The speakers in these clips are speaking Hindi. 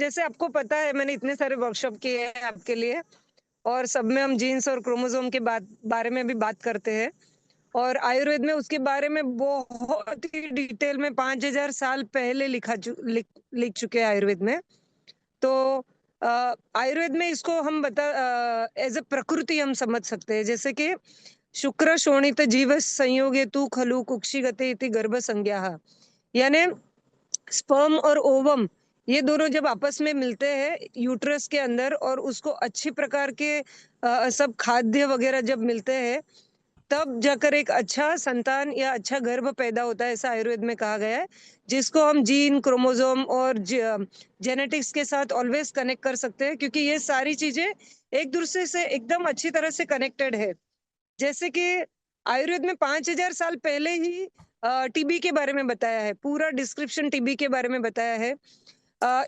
जैसे आपको पता है मैंने इतने सारे वर्कशॉप किए हैं आपके लिए और सब में हम जीन्स और क्रोमोसोम के बारे में भी बात करते हैं और आयुर्वेद में उसके बारे में बहुत ही डिटेल में 5000 साल पहले लिख चुके हैं आयुर्वेद में। तो आयुर्वेद में इसको हम बता एज अ प्रकृति हम समझ सकते हैं, जैसे कि शुक्र शोणित जीव संयोगे तू खलु कुक्षि गते इति गर्भ संज्ञा, यानी स्पर्म और ओवम ये दोनों जब आपस में मिलते हैं यूट्रस के अंदर और उसको अच्छी प्रकार के सब खाद्य वगैरह जब मिलते हैं तब जाकर एक अच्छा संतान या अच्छा गर्भ पैदा होता है, ऐसा आयुर्वेद में कहा गया है। जिसको हम जीन क्रोमोसोम और जेनेटिक्स के साथ ऑलवेज कनेक्ट कर सकते हैं, क्योंकि ये सारी चीजें एक दूसरे से एकदम अच्छी तरह से कनेक्टेड है। जैसे कि आयुर्वेद में 5000 साल पहले ही टीबी के बारे में बताया है, पूरा डिस्क्रिप्शन टीबी के बारे में बताया है।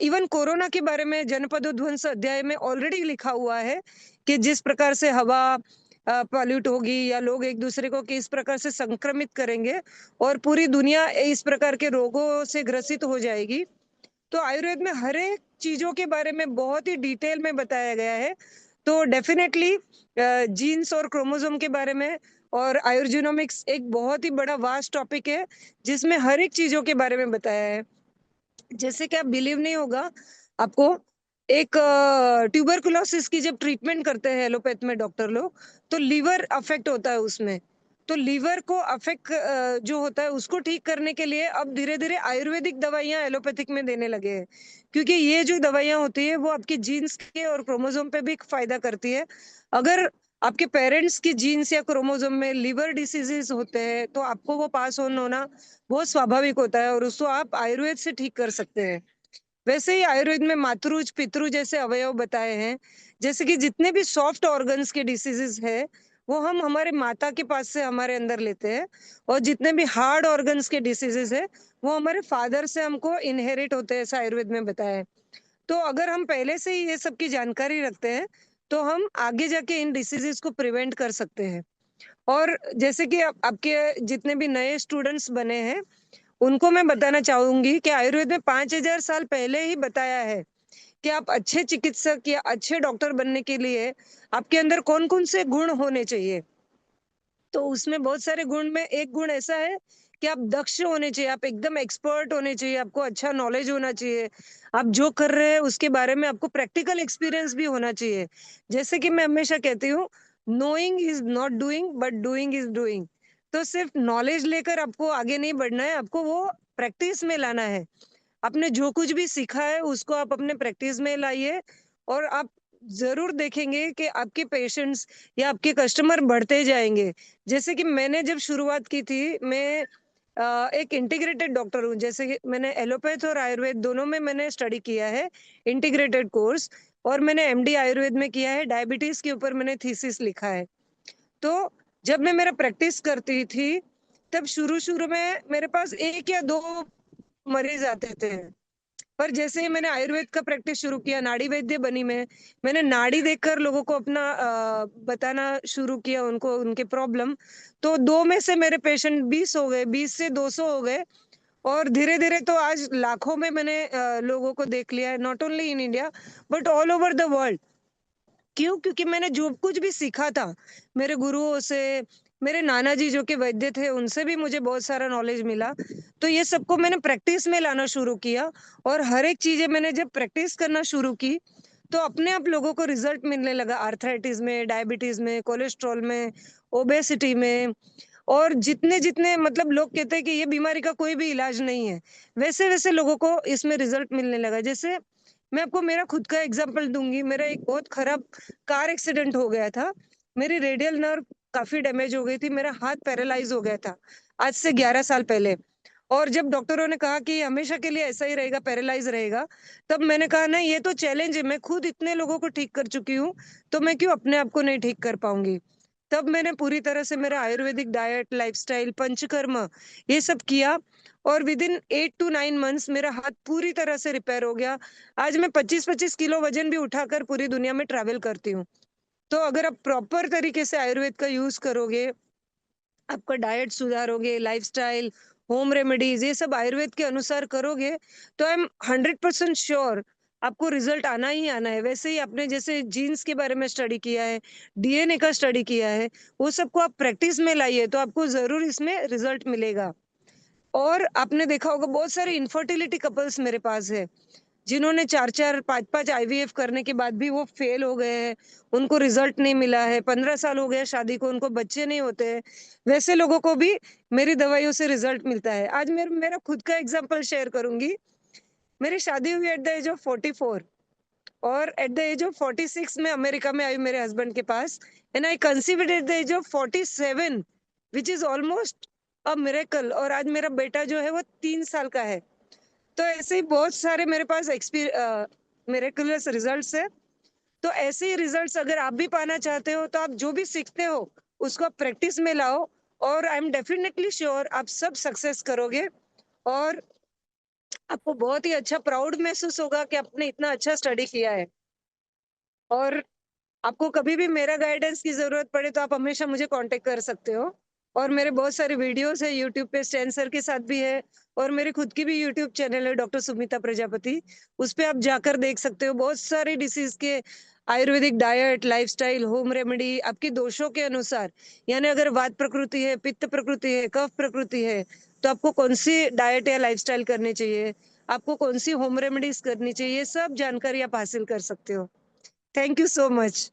इवन कोरोना के बारे में जनपदोध्वंस अध्याय में ऑलरेडी लिखा हुआ है कि जिस प्रकार से हवा पॉल्यूट होगी या लोग एक दूसरे को किस प्रकार से संक्रमित करेंगे और पूरी दुनिया इस प्रकार के रोगों से ग्रसित हो जाएगी। तो आयुर्वेद में हर एक चीजों के बारे में बहुत ही डिटेल में बताया गया है। तो डेफिनेटली जीन्स और क्रोमोसोम के बारे में और आयुर्जीनोमिक्स एक बहुत ही बड़ा वास्ट टॉपिक है जिसमें हर एक चीजों के बारे में बताया है। जैसे कि आप बिलीव नहीं होगा आपको, एक ट्यूबरकुलोसिस की जब ट्रीटमेंट करते हैं एलोपैथ में डॉक्टर लोग, तो लीवर अफेक्ट होता है उसमें। तो लीवर को अफेक्ट जो होता है उसको ठीक करने के लिए अब धीरे धीरे आयुर्वेदिक दवाइयां एलोपैथिक में देने लगे हैं, क्योंकि ये जो दवाइयां होती है वो आपकी जीन्स के और क्रोमोसोम पे भी फायदा करती है। अगर आपके पेरेंट्स की जीन्स या क्रोमोसोम में लिवर डिसीजेस होते हैं तो आपको वो पास ऑन होना बहुत स्वाभाविक होता है और उसको आप आयुर्वेद से ठीक कर सकते हैं। वैसे ही आयुर्वेद में मातृज पितृ जैसे अवयव बताए हैं, जैसे कि जितने भी सॉफ्ट ऑर्गन्स के डिसीजेस है वो हम हमारे माता के पास से हमारे अंदर लेते हैं, और जितने भी हार्ड ऑर्गन्स के डिसीजेस है वो हमारे फादर से हमको इनहेरिट होते हैं, ऐसा आयुर्वेद में बताया है। तो अगर हम पहले से ही ये सब की जानकारी रखते हैं तो हम आगे जाके इन डिसीजेस को प्रिवेंट कर सकते हैं। और जैसे कि आपके जितने भी नए स्टूडेंट्स बने हैं उनको मैं बताना चाहूंगी कि आयुर्वेद में 5000 साल पहले ही बताया है कि आप अच्छे चिकित्सक या अच्छे डॉक्टर बनने के लिए आपके अंदर कौन कौन से गुण होने चाहिए। तो उसमें बहुत सारे गुण में एक गुण ऐसा है कि आप दक्ष होने चाहिए, आप एकदम एक्सपर्ट होने चाहिए, आपको अच्छा नॉलेज होना चाहिए। आप जो कर रहे हैं उसके बारे में आपको प्रैक्टिकल एक्सपीरियंस भी होना चाहिए। जैसे कि मैं हमेशा कहती हूँ, knowing is not doing but doing is doing. तो सिर्फ नॉलेज लेकर आपको आगे नहीं बढ़ना है, आपको वो प्रैक्टिस में लाना है। आपने जो कुछ भी सीखा है उसको आप अपने प्रैक्टिस में लाइए और आप जरूर देखेंगे कि आपके पेशेंट्स या आपके कस्टमर बढ़ते जाएंगे। जैसे कि मैंने जब शुरुआत की थी, मैं एक इंटीग्रेटेड डॉक्टर हूँ, जैसे कि मैंने एलोपैथ और आयुर्वेद दोनों में मैंने स्टडी किया है, इंटीग्रेटेड कोर्स। और मैंने एमडी आयुर्वेद में किया है, डायबिटीज के ऊपर मैंने थीसिस लिखा है। तो जब मैं मेरा प्रैक्टिस करती थी तब शुरू शुरू में मेरे पास एक या दो मरीज आते थे, पर जैसे ही मैंने आयुर्वेद का प्रैक्टिस शुरू किया, नाड़ी वैद्य बनी मैंने नाड़ी देखकर लोगों को अपना बताना शुरू किया, उनको उनके प्रॉब्लम। तो दो में से मेरे पेशेंट 20 हो गए, 20 से 200 हो गए, और धीरे धीरे तो आज लाखों में मैंने लोगों को देख लिया है, not only in India but all over the world. क्यों? क्योंकि मैंने जो कुछ भी सीखा था मेरे गुरुओं से, मेरे नाना जी जो कि वैद्य थे उनसे भी मुझे बहुत सारा नॉलेज मिला। तो ये सबको मैंने प्रैक्टिस में लाना शुरू किया, और हर एक चीजें मैंने जब प्रैक्टिस करना शुरू की तो अपने आप लोगों को रिजल्ट मिलने लगा, आर्थराइटिस में, डायबिटीज में, कोलेस्ट्रॉल में, ओबेसिटी में। और जितने जितने मतलब लोग कहते हैं कि ये बीमारी का कोई भी इलाज नहीं है, वैसे वैसे लोगों को इसमें रिजल्ट मिलने लगा। जैसे मैं आपको मेरा खुद का एग्जांपल दूंगी, मेरा एक बहुत खराब कार एक्सीडेंट हो गया था। मेरी रेडियल नर्व काफी डैमेज हो गई थी, मेरा हाथ पैरालाइज हो गया था आज से 11 साल पहले। और जब डॉक्टरों ने कहा कि हमेशा के लिए ऐसा ही रहेगा, पैरालाइज रहेगा, तब मैंने कहा नहीं, ये तो चैलेंज है, मैं खुद इतने लोगों को ठीक कर चुकी हूँ तो मैं क्यों अपने आप को नहीं ठीक कर पाऊंगी। तब मैंने पूरी तरह से मेरा आयुर्वेदिक डाइट, लाइफस्टाइल, पंचकर्म ये सब किया, और विद इन 8 to 9 मंथ्स मेरा हाथ पूरी तरह से रिपेयर हो गया। आज मैं 25-25 किलो वजन भी उठाकर पूरी दुनिया में ट्रैवल करती हूँ। तो अगर आप प्रॉपर तरीके से आयुर्वेद का यूज करोगे, आपका डाइट सुधारोगे, लाइफस्टाइल, होम रेमेडीज ये सब आयुर्वेद के अनुसार करोगे, तो आई एम 100% श्योर आपको रिजल्ट आना ही आना है। वैसे ही आपने जैसे जीन्स के बारे में स्टडी किया है, डीएनए का स्टडी किया है, वो सबको आप प्रैक्टिस में लाइए तो आपको ज़रूर इसमें रिजल्ट मिलेगा। और आपने देखा होगा बहुत सारे इनफर्टिलिटी कपल्स मेरे पास है, जिन्होंने 4-4 5-5 आईवीएफ करने के बाद भी वो फेल हो गए हैं, उनको रिजल्ट नहीं मिला है, 15 साल हो गए शादी को, उनको बच्चे नहीं होते हैं। वैसे लोगों को भी मेरी दवाइयों से रिजल्ट मिलता है। आज मेरा खुद का एग्ज़ाम्पल शेयर करूँगी। मेरी शादी हुई एट द एज ऑफ 44 और एट द एज ऑफ 46 मैं अमेरिका में आई मेरे हस्बैंड के पास and I conceived at the age of 47 which is almost a miracle और आज मेरा बेटा जो है वो 3 साल का है। तो ऐसे ही बहुत सारे मेरे पास मिरेकुलस रिजल्ट्स है। तो ऐसे ही रिजल्ट्स अगर आप भी पाना चाहते हो तो आप जो भी सीखते हो उसको आप प्रैक्टिस में लाओ और आई एम डेफिनेटली श्योर आप सब सक्सेस करोगे और आपको बहुत ही अच्छा प्राउड महसूस होगा कि आपने इतना अच्छा स्टडी किया है। और आपको कभी भी मेरा गाइडेंस की ज़रूरत पड़े तो आप हमेशा मुझे कांटेक्ट कर सकते हो। और मेरे बहुत सारे वीडियोज़ हैं यूट्यूब पे स्टैन सर के साथ भी है और मेरी खुद की भी यूट्यूब चैनल है डॉक्टर सुमिता प्रजापति। उस पे आप जाकर देख सकते हो बहुत सारे डिसीज़ के Ayurvedic diet, lifestyle, home remedy आपके दोषों के अनुसार यानी अगर वात प्रकृति है, पित्त प्रकृति है, कफ प्रकृति है, तो आपको कौन-सी डाइट या लाइफ़स्टाइल करनी चाहिए, आपको कौन-सी होम रेमेडीज़ करनी चाहिए, ये सब जानकारी आप हासिल कर सकते हो। Thank you so much.